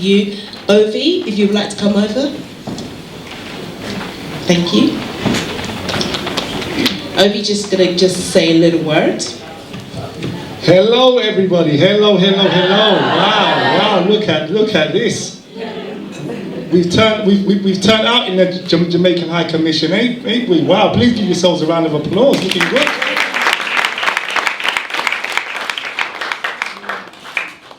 you. Ovi, if you would like to come over. Thank you. Ovi just gonna say a little word. Hello everybody, hello. Wow, look at this. We've turned out in the Jamaican High Commission, ain't we? Wow, please give yourselves a round of applause, looking good.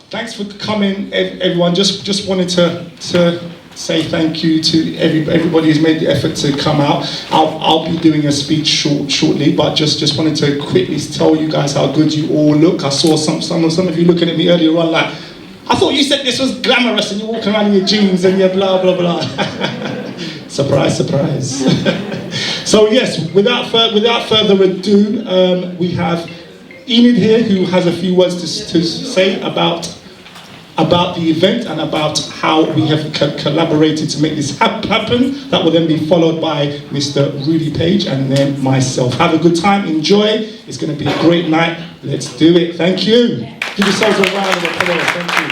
Thanks for coming, everyone. Just wanted to say thank you to everybody who's made the effort to come out. I'll be doing a speech shortly, but just wanted to quickly tell you guys how good you all look. I saw some of you looking at me earlier on like, I thought you said this was glamorous and you're walking around in your jeans and you're blah blah blah. Surprise. So yes, without further ado, we have Enid here who has a few words to say about the event and about how we have collaborated to make this happen. That will then be followed by Mr. Rudy Page and then myself. Have a good time, enjoy. It's going to be a great night. Let's do it. Thank you. Give yourselves a round of applause. Thank you.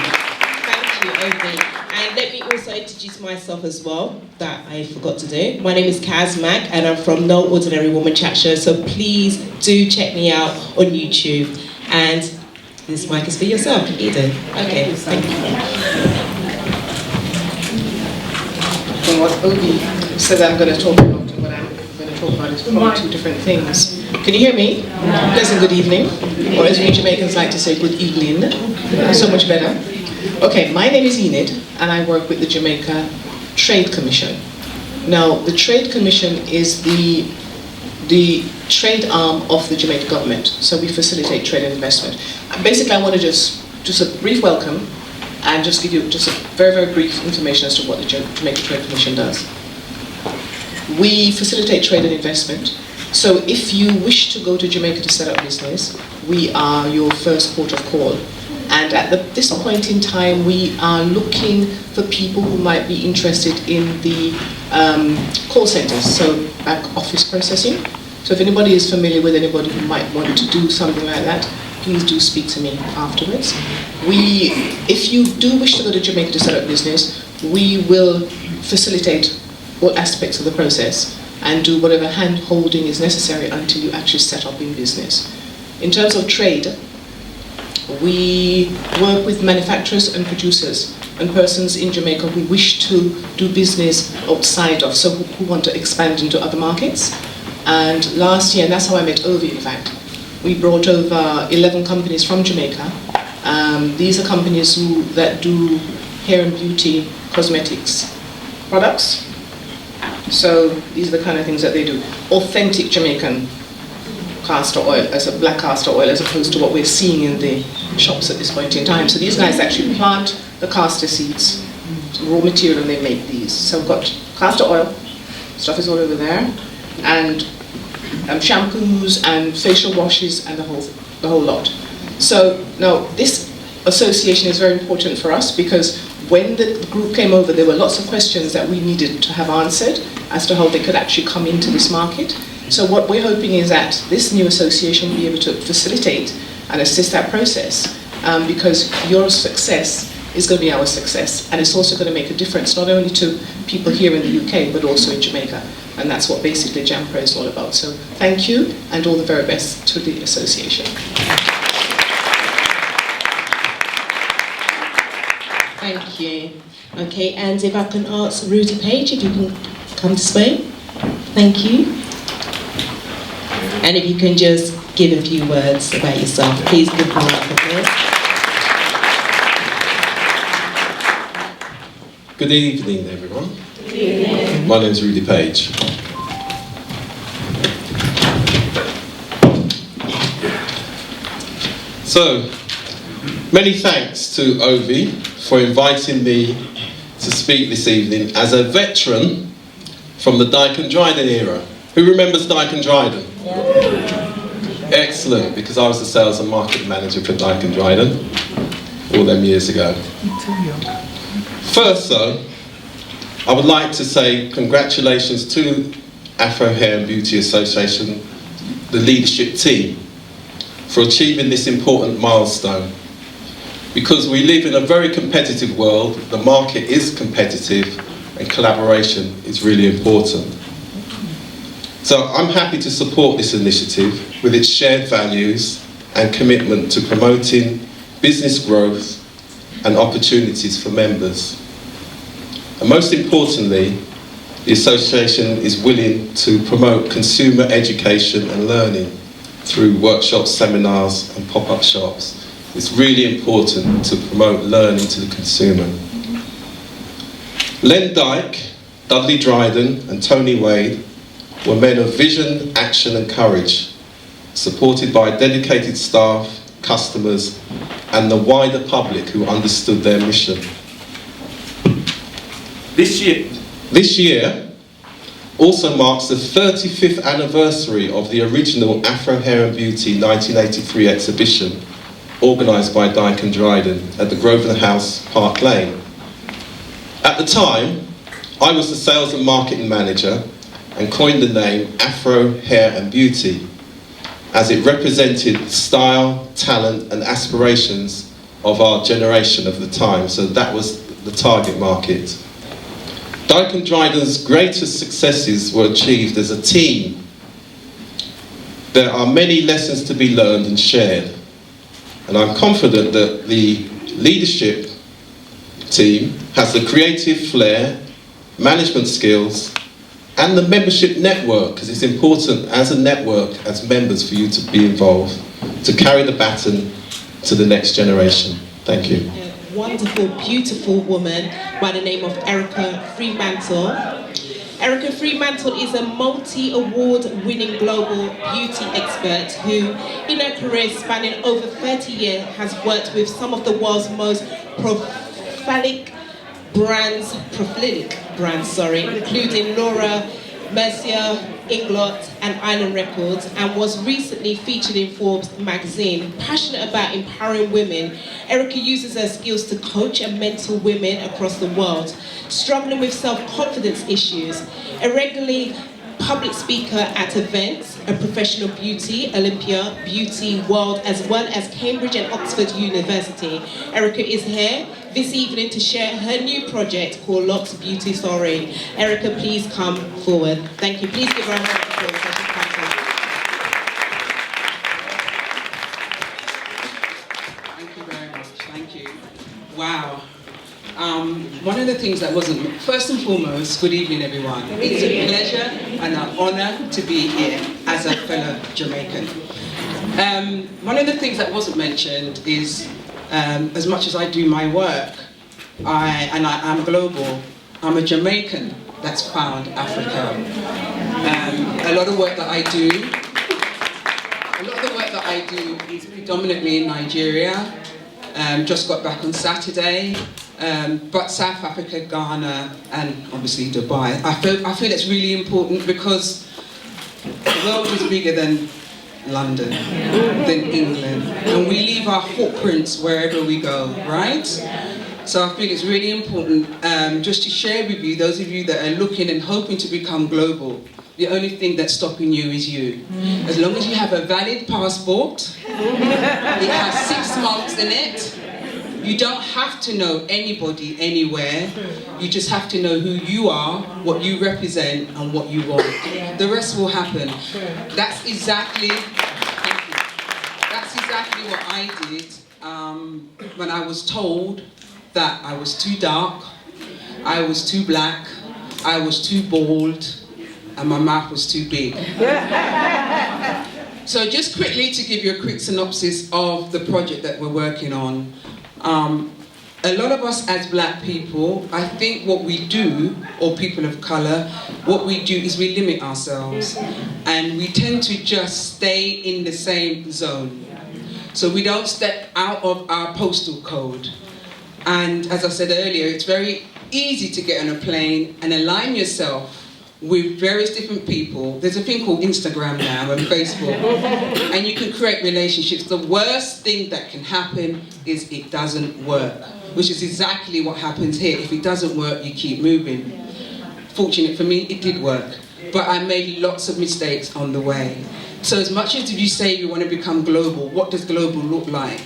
Thank you, Ovi. And let me also introduce myself as well, that I forgot to do. My name is Kaz Mack and I'm from No Ordinary Woman Chat Show, so please do check me out on YouTube. And this mic is for yourself, Eden. Okay, thank you. From what Ovi said I'm going to talk about and what I'm going to talk about is probably two different things. Can you hear me? Pleasant good evening, or as we Jamaicans like to say, good evening. So much better. Okay, my name is Enid and I work with the Jamaica Trade Commission. Now, the Trade Commission is the trade arm of the Jamaican government. So we facilitate trade and investment. Basically, I want to just a brief welcome and just give you just a very brief information as to what the Jamaica Trade Commission does. We facilitate trade and investment. So if you wish to go to Jamaica to set up business, we are your first port of call. And at this point in time, we are looking for people who might be interested in the call centers, so back office processing. So if anybody is familiar with anybody who might want to do something like that, please do speak to me afterwards. If you do wish to go to Jamaica to set up business, we will facilitate all aspects of the process and do whatever hand-holding is necessary until you actually set up in business. In terms of trade, we work with manufacturers and producers and persons in Jamaica who wish to do business outside of, so who want to expand into other markets. And last year, and that's how I met Ovi in fact, we brought over 11 companies from Jamaica. These are companies that do hair and beauty cosmetics products. So these are the kind of things that they do. Authentic Jamaican castor oil, as a black castor oil, as opposed to what we're seeing in the shops at this point in time. So these guys actually plant the castor seeds, raw material, and they make these. So we've got castor oil, stuff is all over there, and shampoos and facial washes and the whole lot. So now this association is very important for us because when the group came over, there were lots of questions that we needed to have answered as to how they could actually come into this market. So what we're hoping is that this new association will be able to facilitate and assist that process because your success is going to be our success, and it's also going to make a difference not only to people here in the UK but also in Jamaica, and that's what basically JAMPRO is all about. So thank you and all the very best to the association. Thank you. Okay, and if I can ask Rudy Page if you can come to speak. Thank you. And if you can just give a few words about yourself, please give them up for this. Good evening, everyone. Good evening. My name is Rudy Page. So, many thanks to Ovi for inviting me to speak this evening as a veteran from the Dyke Dryden era. Who remembers Dyke Dryden? Yeah. Excellent, because I was the sales and marketing manager for Dyke Dryden all them years ago. First though, I would like to say congratulations to Afro Hair Beauty Association, the leadership team, for achieving this important milestone. Because we live in a very competitive world, the market is competitive, and collaboration is really important. So I'm happy to support this initiative with its shared values and commitment to promoting business growth and opportunities for members. And most importantly, the association is willing to promote consumer education and learning through workshops, seminars and pop-up shops. It's really important to promote learning to the consumer. Len Dyke, Dyke Dryden and Tony Wade were men of vision, action and courage, supported by dedicated staff, customers and the wider public who understood their mission. This year also marks the 35th anniversary of the original Afro Hair Beauty 1983 exhibition organised by Dyke Dryden at the Grosvenor House, Park Lane. At the time, I was the sales and marketing manager and coined the name Afro Hair and Beauty as it represented the style, talent and aspirations of our generation of the time, so that was the target market. Dyke Dryden's greatest successes were achieved as a team. There are many lessons to be learned and shared, and I'm confident that the leadership team has the creative flair, management skills, and the membership network, because it's important as a network, as members, for you to be involved, to carry the baton to the next generation. Thank you. A wonderful, beautiful woman by the name of Erica Fremantle. Erica Fremantle is a multi-award-winning global beauty expert who, in her career spanning over 30 years, has worked with some of the world's most prolific brands, including Laura Mercier, Inglot and Island Records, and was recently featured in Forbes magazine. Passionate about empowering women, Erica uses her skills to coach and mentor women across the world, struggling with self-confidence issues. A regularly public speaker at events, a professional beauty, Olympia, Beauty World, as well as Cambridge and Oxford University. Erica is here this evening to share her new project called Locks Beauty Story. Erica, please come forward. Thank you. Please give her a round of applause. Thank you very much. Thank you. Wow. One of the things that wasn't, first and foremost, good evening everyone. It's a pleasure and an honour to be here as a fellow Jamaican. One of the things that wasn't mentioned is, as much as I do my work, I'm global, I'm a Jamaican that's found Africa. A lot of work that I do is predominantly in Nigeria. Just got back on Saturday. But South Africa, Ghana, and obviously Dubai. I feel it's really important because the world is bigger than London, than England, and we leave our footprints wherever we go, right? So I feel it's really important just to share with you, those of you that are looking and hoping to become global, the only thing that's stopping you is you. As long as you have a valid passport, it has 6 months in it. You don't have to know anybody anywhere. You just have to know who you are, what you represent, and what you want. The rest will happen. That's exactly what I did when I was told that I was too dark, I was too black, I was too bald, and my mouth was too big. So just quickly to give you a quick synopsis of the project that we're working on. A lot of us as black people, I think what we do, or people of colour, what we do is we limit ourselves. And we tend to just stay in the same zone. So we don't step out of our postal code. And as I said earlier, it's very easy to get on a plane and align yourself with various different people. There's a thing called Instagram now and Facebook, and you can create relationships. The worst thing that can happen is it doesn't work, which is exactly what happens here. If it doesn't work, you keep moving. Fortunate for me, it did work, but I made lots of mistakes on the way. So as much as you say you want to become global, what does global look like?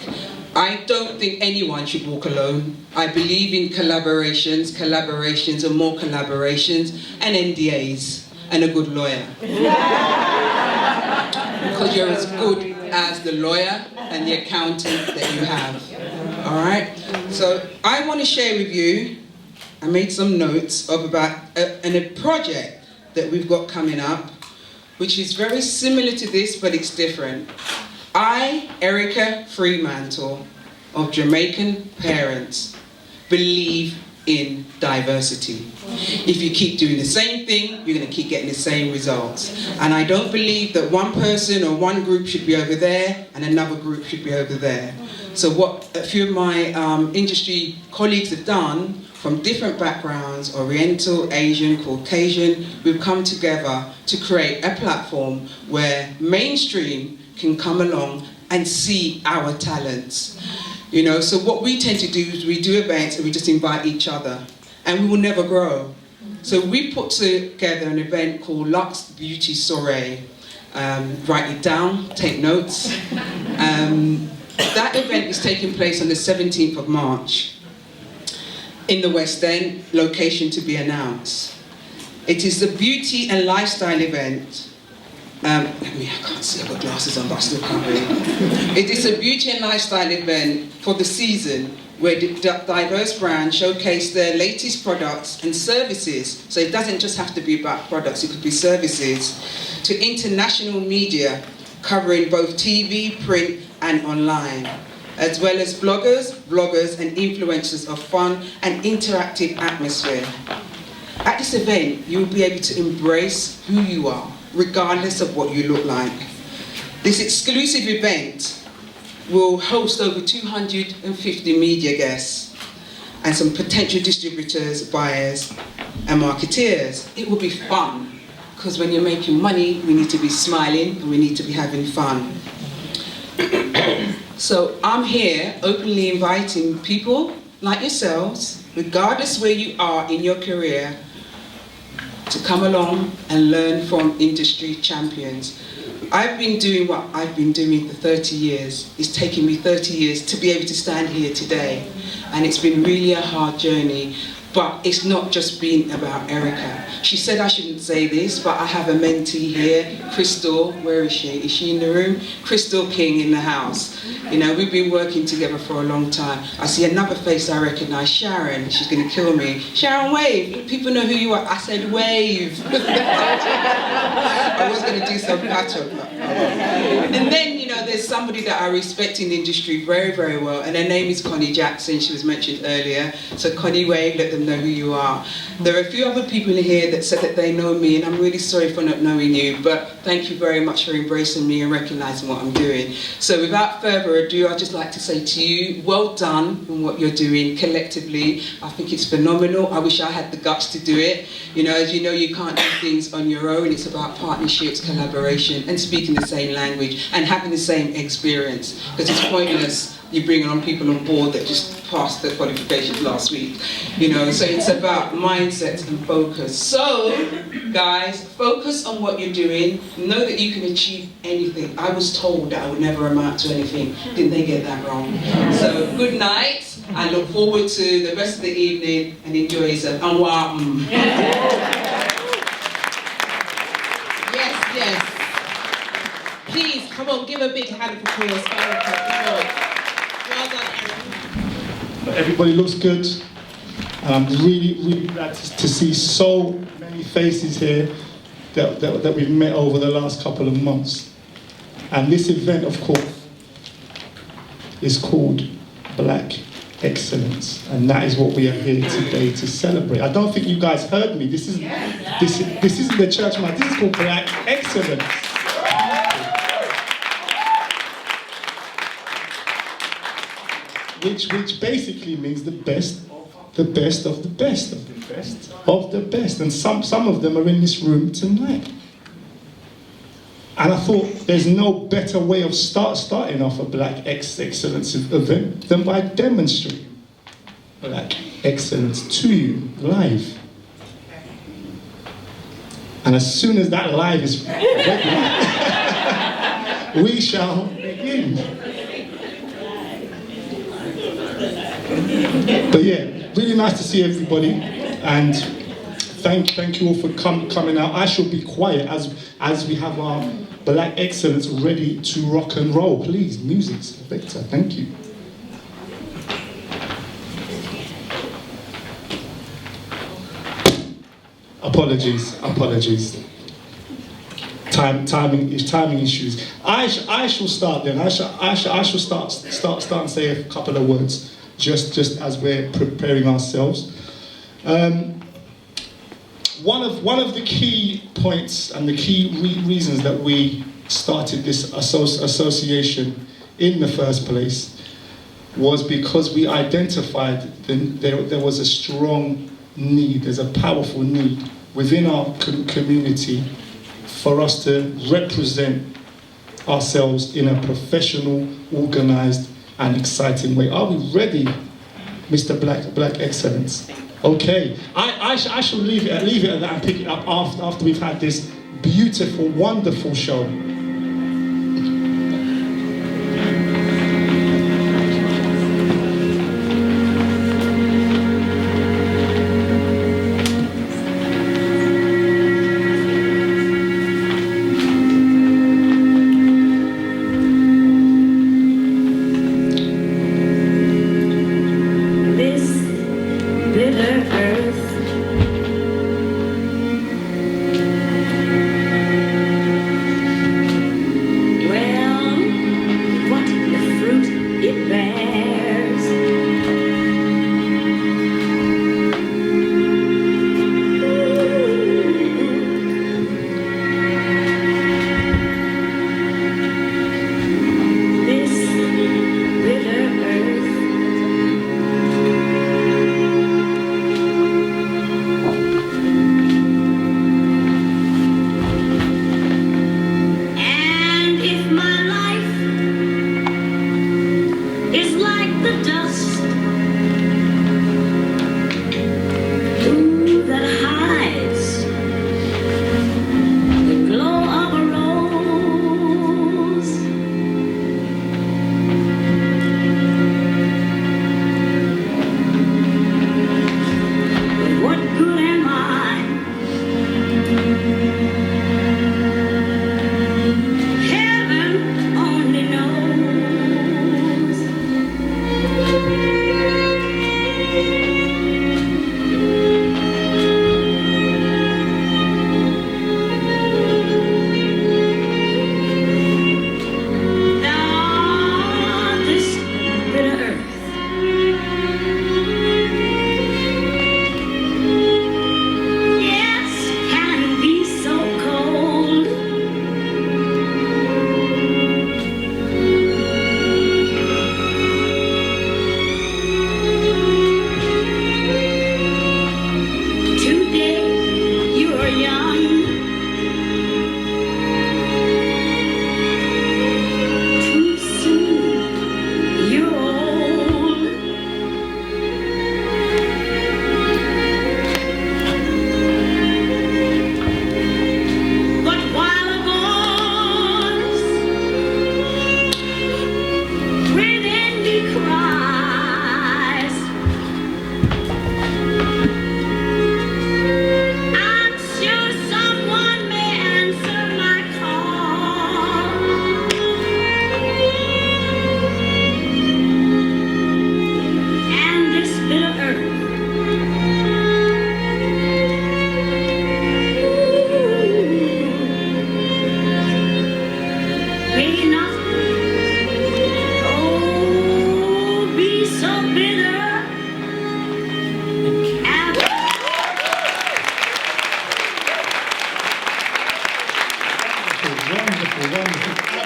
I don't think anyone should walk alone. I believe in collaborations and more collaborations, and NDAs, and a good lawyer. Because you're as good as the lawyer and the accountant that you have. All right? So I want to share with you, I made some notes of about a project that we've got coming up, which is very similar to this, but it's different. I, Erica Fremantle, of Jamaican parents, believe in diversity. If you keep doing the same thing, you're going to keep getting the same results. And I don't believe that one person or one group should be over there and another group should be over there. So what a few of my industry colleagues have done, from different backgrounds, Oriental, Asian, Caucasian, we've come together to create a platform where mainstream can come along and see our talents. You know, so what we tend to do is we do events and we just invite each other, and we will never grow. So we put together an event called Luxe Beauty Soiree. Write it down, take notes. That event is taking place on the 17th of March in the West End, location to be announced. It is the beauty and lifestyle event. I can't see, I've got glasses on, but I still can't read. It is a beauty and lifestyle event for the season where diverse brands showcase their latest products and services. So it doesn't just have to be about products, it could be services, to international media covering both TV, print, and online, as well as bloggers, and influencers of fun and interactive atmosphere. At this event, you'll be able to embrace who you are, regardless of what you look like. This exclusive event will host over 250 media guests and some potential distributors, buyers, and marketeers. It will be fun, because when you're making money, we need to be smiling and we need to be having fun. So I'm here openly inviting people like yourselves, regardless where you are in your career, to come along and learn from industry champions. I've been doing what I've been doing for 30 years. It's taken me 30 years to be able to stand here today. And it's been really a hard journey. But it's not just been about Erica. She said I shouldn't say this, but I have a mentee here, Crystal. Where is she? Is she in the room? Crystal King in the house. You know, we've been working together for a long time. I see another face I recognize, Sharon. She's going to kill me. Sharon, wave. People know who you are. I said wave. I was going to do some patch-up. And then, you know, there's somebody that I respect in the industry very, very well, and her name is Connie Jackson. She was mentioned earlier. So Connie, wave, let them know who you are. There are a few other people here that said that they know me, and I'm really sorry for not knowing you, but thank you very much for embracing me and recognizing what I'm doing. So without further ado, I'd just like to say to you, well done on what you're doing collectively. I think it's phenomenal. I wish I had the guts to do it. You know, as you know, you can't do things on your own. It's about partnerships, collaboration, and speaking the same language and having the same experience, because it's pointless you bringing on people on board that just passed their qualifications last week, you know. So it's about mindset and focus. So, guys, focus on what you're doing. Know that you can achieve anything. I was told that I would never amount to anything. Didn't they get that wrong? So, good night. I look forward to the rest of the evening and enjoy yourself. Yes. Please, come on, give a big hand of applause for Erica. Come on. Well done, Erica. Everybody looks good. I'm really glad to see so many faces here that we've met over the last couple of months. And this event, of course, is called Black Excellence, and that is what we are here today to celebrate. I don't think you guys heard me. This isn't the church man. This is called Black Excellence. Which basically means the best of the best of the best of the best of the best. And some of them are in this room tonight. And I thought there's no better way of starting off a Black Excellence event than by demonstrating Black Excellence to you live. And as soon as that live is ready, we shall begin. But yeah, really nice to see everybody, and thank you all for coming out. I shall be quiet as we have our Black Excellence ready to rock and roll. Please, music, Victor. Thank you. Apologies. Timing issues. I shall start then. I shall start and say a couple of words just as we're preparing ourselves. One of the key points and the key reasons that we started this association in the first place was because we identified there was a strong need, there's a powerful need within our community for us to represent ourselves in a professional, organised and exciting way. Are we ready, Mr. Black Excellence? Okay, I shall leave it at that and pick it up after we've had this beautiful, wonderful show.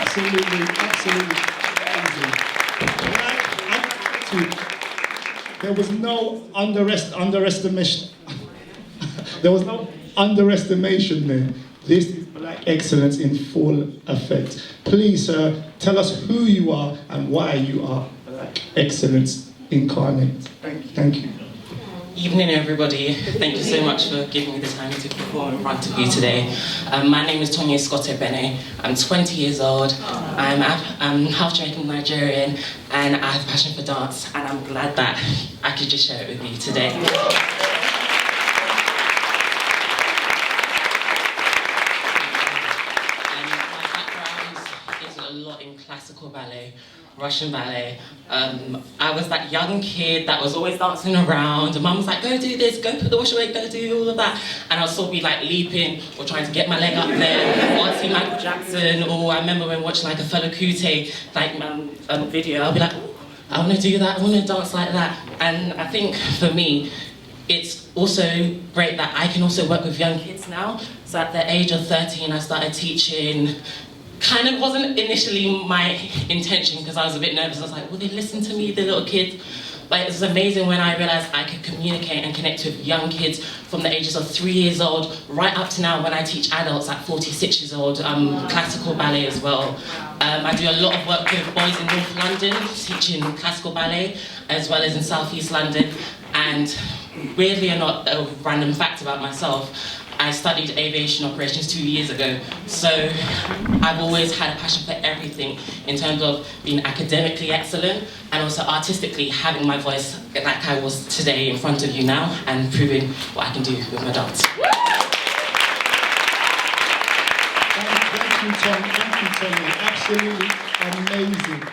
Absolutely amazing. There was no underestimation. There was no underestimation there. This is Black Excellence in full effect. Please, sir, tell us who you are and why you are Black Excellence incarnate. Thank you. Evening, everybody. Thank you so much for giving me the time to perform in front of you today. My name is Tonya Scott Ebene. I'm 20 years old. I'm half Jamaican Nigerian, and I have a passion for dance, and I'm glad that I could just share it with you today. My background is a lot in classical ballet, Russian ballet. I was that young kid that was always dancing around, and mum was like, go do this, go put the wash away, go do all of that. And I'll still be like leaping or trying to get my leg up there, or I'd see Michael Jackson, or I remember when watching like a Fela Kuti like video, I'll be like, oh, I want to do that, I want to dance like that. And I think for me, it's also great that I can also work with young kids now. So at the age of 13, I started teaching. Kind of wasn't initially my intention because I was a bit nervous. I was like, will they listen to me, the little kids? But it was amazing when I realized I could communicate and connect with young kids from the ages of 3 years old right up to now when I teach adults at 46 years old, classical ballet as well. I do a lot of work with boys in North London, teaching classical ballet, as well as in South East London. And weirdly or not, a random fact about myself, I studied aviation operations 2 years ago, so I've always had a passion for everything in terms of being academically excellent and also artistically having my voice like I was today in front of you now and proving what I can do with my dance. Thank you, Tony. Absolutely amazing.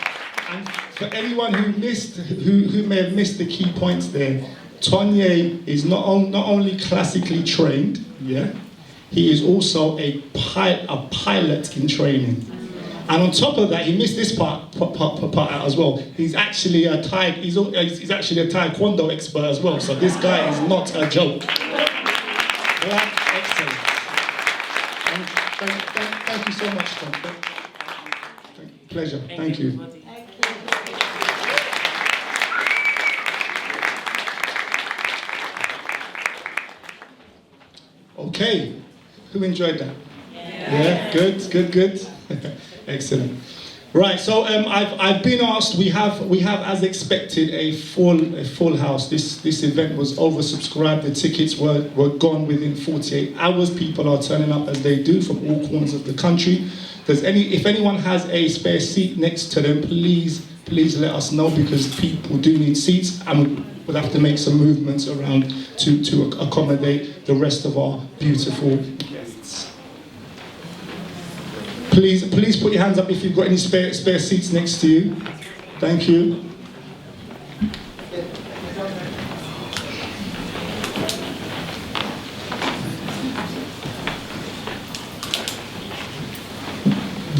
And for anyone who may have missed the key points there, Tonye is not only classically trained, yeah, he is also a pilot in training. And on top of that, he missed this part out as well. He's actually a he's actually a Taekwondo expert as well. So this guy is not a joke. Yeah, excellent. And thank you so much, Tom. Pleasure. Thank you. Okay, who enjoyed that? Yeah, good. Excellent. Right, so I've been asked. We have as expected a full house. This event was oversubscribed. The tickets were gone within 48 hours. People are turning up as they do from all corners of the country. If anyone has a spare seat next to them, please let us know, because people do need seats, and we'll have to make some movements around to accommodate the rest of our beautiful guests. Please put your hands up if you've got any spare seats next to you. Thank you.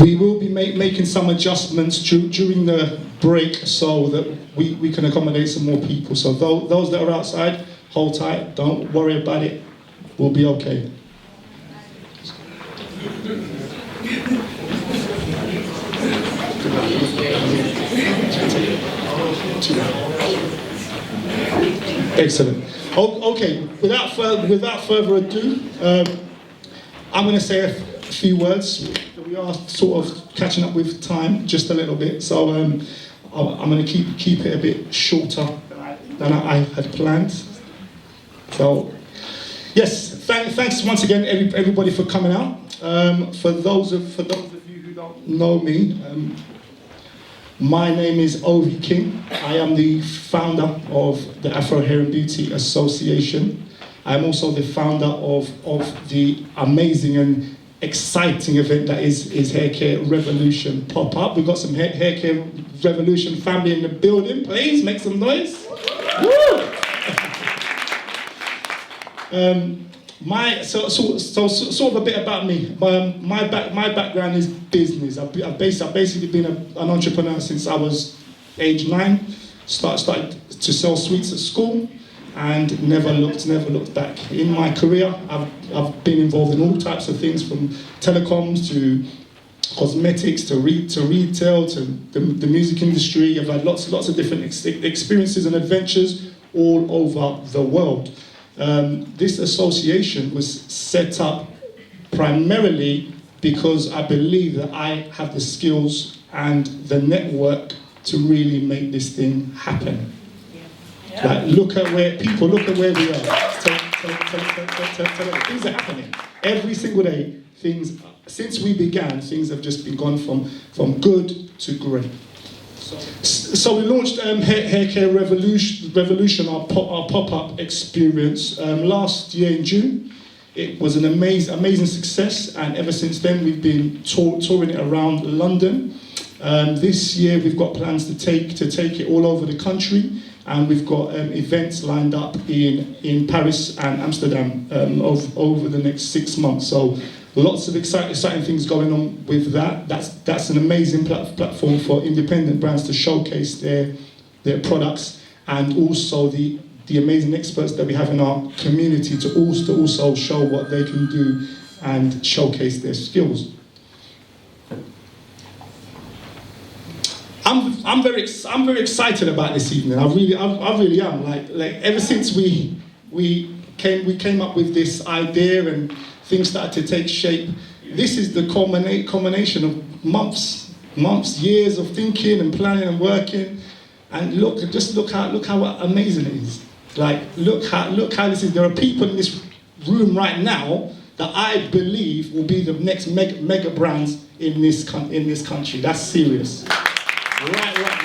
We will be making some adjustments during the break so that we can accommodate some more people. So those that are outside, hold tight, don't worry about it, we'll be okay. Excellent. Okay, without further ado, I'm going to say a few words. We are sort of catching up with time just a little bit, so I'm going to keep it a bit shorter than I had planned. So, yes, thanks once again, everybody, for coming out. For those of you who don't know me, my name is Ovi King. I am the founder of the Afro Hair Beauty Association. I'm also the founder of the amazing and exciting event that is Hair Care Revolution Pop-Up. We've got some Hair Care Revolution family in the building. Please make some noise. Woo! Sort of a bit about me. My background is business. I've basically been an entrepreneur since I was age 9. Started to sell sweets at school, and never looked back. In my career, I've been involved in all types of things, from telecoms to cosmetics to retail to the music industry. I've had lots of different experiences and adventures all over the world. This association was set up primarily because I believe that I have the skills and the network to really make this thing happen. Like, look at where we are. Things are happening. Every single day, since we began, things have just been gone from good to great. So we launched Hair Care Revolution, our pop-up experience, last year in June. It was an amazing success, and ever since then we've been touring it around London. This year we've got plans to take it all over the country, and we've got events lined up in Paris and Amsterdam over the next 6 months. So lots of exciting things going on with that. That's an amazing platform for independent brands to showcase their products, and also the amazing experts that we have in our community to also show what they can do and showcase their skills. I'm very excited about this evening. I really am. Like ever since we came up with this idea and things started to take shape, this is the culmination of months, years of thinking and planning and working. And look how amazing it is. Like, look how this is. There are people in this room right now that I believe will be the next mega brands in this country. That's serious. Right now.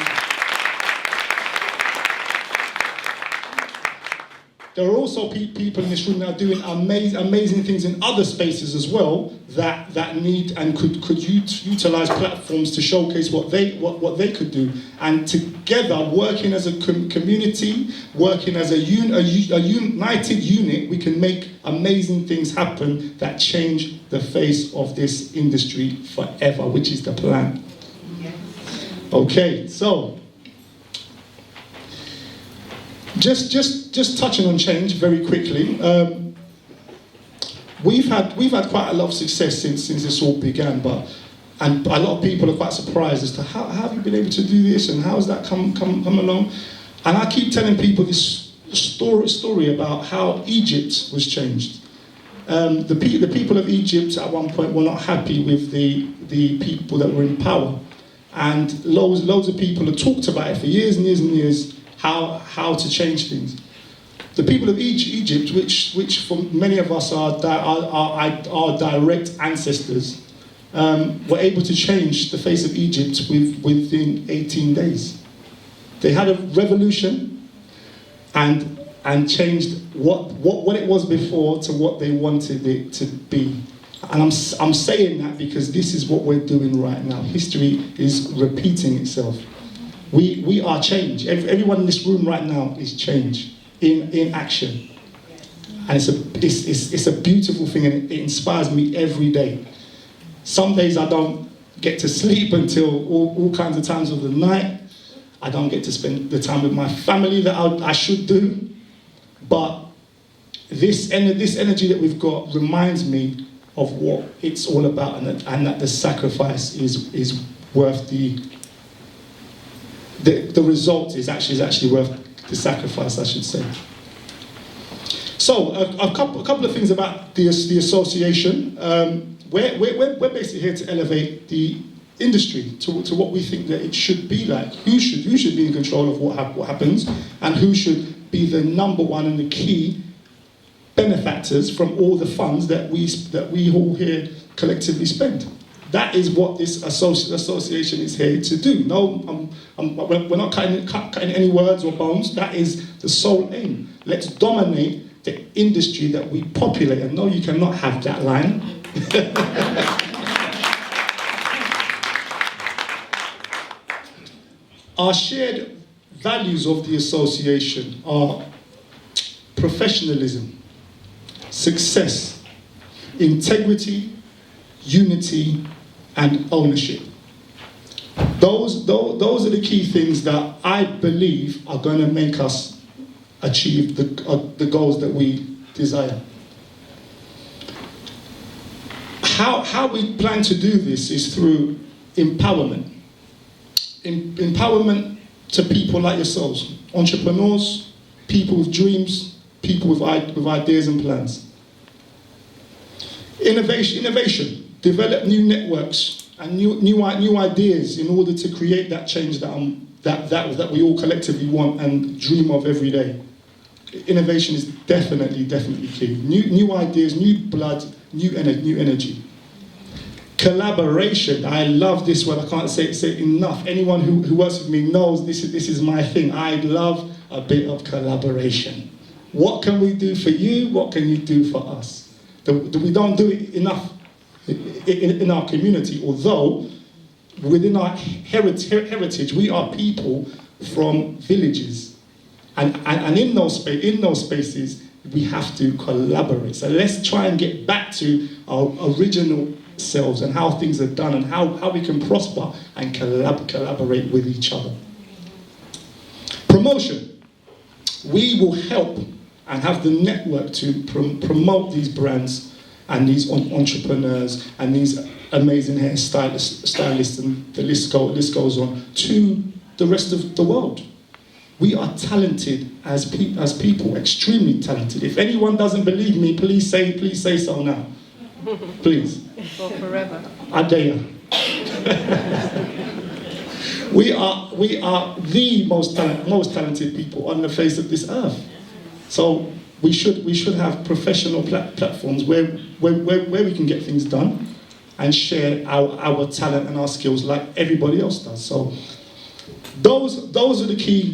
There are also people in this room that are doing amazing things in other spaces as well that need and could utilize platforms to showcase what they could do. And together, working as a community, working as a united unit, we can make amazing things happen that change the face of this industry forever, which is the plan. Okay, so just touching on change very quickly. We've had quite a lot of success since this all began, and a lot of people are quite surprised as to how have you been able to do this and how has that come along. And I keep telling people this story about how Egypt was changed. The people of Egypt at one point were not happy with the people that were in power. And loads of people have talked about it for years and years and years, how to change things. The people of Egypt, which for many of us are direct ancestors, were able to change the face of Egypt within 18 days. They had a revolution and changed what it was before to what they wanted it to be. And I'm saying that because this is what we're doing right now. History is repeating itself. We are change. Everyone in this room right now is change in action. And it's a beautiful thing, and it inspires me every day. Some days I don't get to sleep until all kinds of times of the night. I don't get to spend the time with my family that I should do. But this energy that we've got reminds me of what it's all about, and that the sacrifice is worth the result is actually worth the sacrifice, I should say. So a couple of things about the association. We're basically here to elevate the industry to what we think that it should be like. Who should be in control of what happens, and who should be the number one and the key benefactors from all the funds that we all here collectively spend. That is what this association is here to do. No, we're not cutting any words or bones. That is the sole aim. Let's dominate the industry that we populate. And no, you cannot have that line. Our shared values of the association are professionalism, success, integrity, unity, and ownership. Those are the key things that I believe are going to make us achieve the goals that we desire. How we plan to do this is through empowerment. Empowerment to people like yourselves, entrepreneurs, people with dreams, people with ideas and plans. Innovation, develop new networks and new ideas in order to create that change that that we all collectively want and dream of every day. Innovation is definitely key. New ideas, new blood, new energy. Collaboration, I love this word, I can't say it enough. Anyone who works with me knows this is my thing. I love a bit of collaboration. What can we do for you? What can you do for us? We don't do it enough in our community, although within our heritage, we are people from villages. And in those spaces, we have to collaborate. So let's try and get back to our original selves and how things are done and how we can prosper and collaborate with each other. Promotion. We will help and have the network to promote these brands and these entrepreneurs and these amazing hairstylists, and the list goes on, to the rest of the world. We are talented as people, extremely talented. If anyone doesn't believe me, please say so now. Please. For forever. I dare. We are the most talented people on the face of this earth. So we should have professional platforms where we can get things done and share our talent and our skills like everybody else does. So those are the key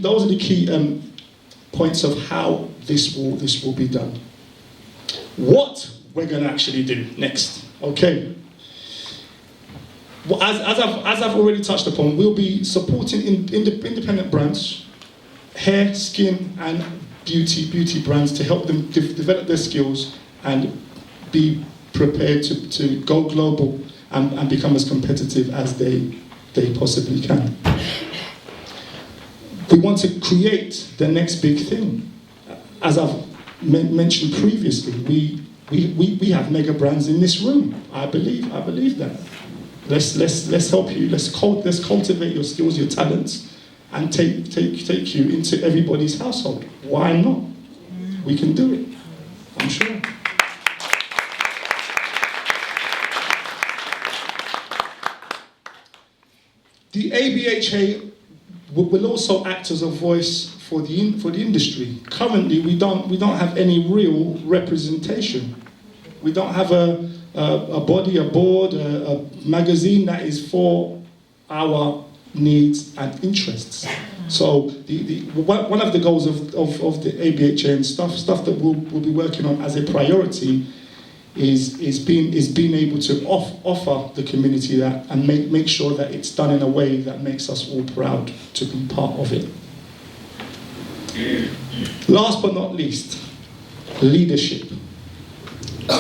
points of how this will be done. What we're going to actually do next, okay? Well, as I've already touched upon, we'll be supporting independent brands, hair, skin, and beauty brands to help them develop their skills and be prepared to go global and become as competitive as they possibly can. We want to create the next big thing. As I've mentioned previously, we have mega brands in this room. I believe that. Let's help you. Let's cultivate your skills, your talents, and take you into everybody's household. Why not? We can do it. I'm sure. The ABHA will also act as a voice for the industry. Currently, we don't have any real representation. We don't have a body, a board, a magazine that is for our needs and interests. So one of the goals of the ABHA and stuff that we'll be working on as a priority is being able to offer the community that and make sure that it's done in a way that makes us all proud to be part of it. Last but not least, leadership.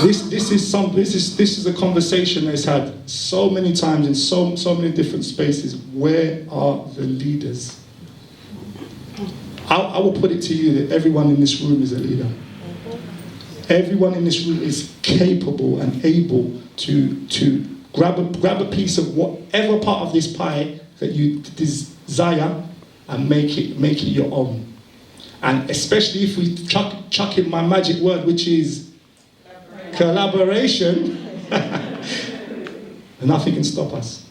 This is a conversation that's had so many times in so many different spaces. Where are the leaders? I will put it to you that everyone in this room is a leader. Everyone in this room is capable and able to grab a piece of whatever part of this pie that you desire and make it your own. And especially if we chuck in my magic word, which is collaboration, nothing can stop us.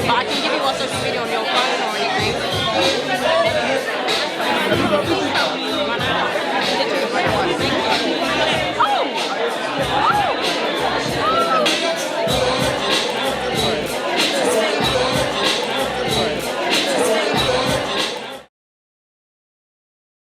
But I can give you a social media on your phone or anything.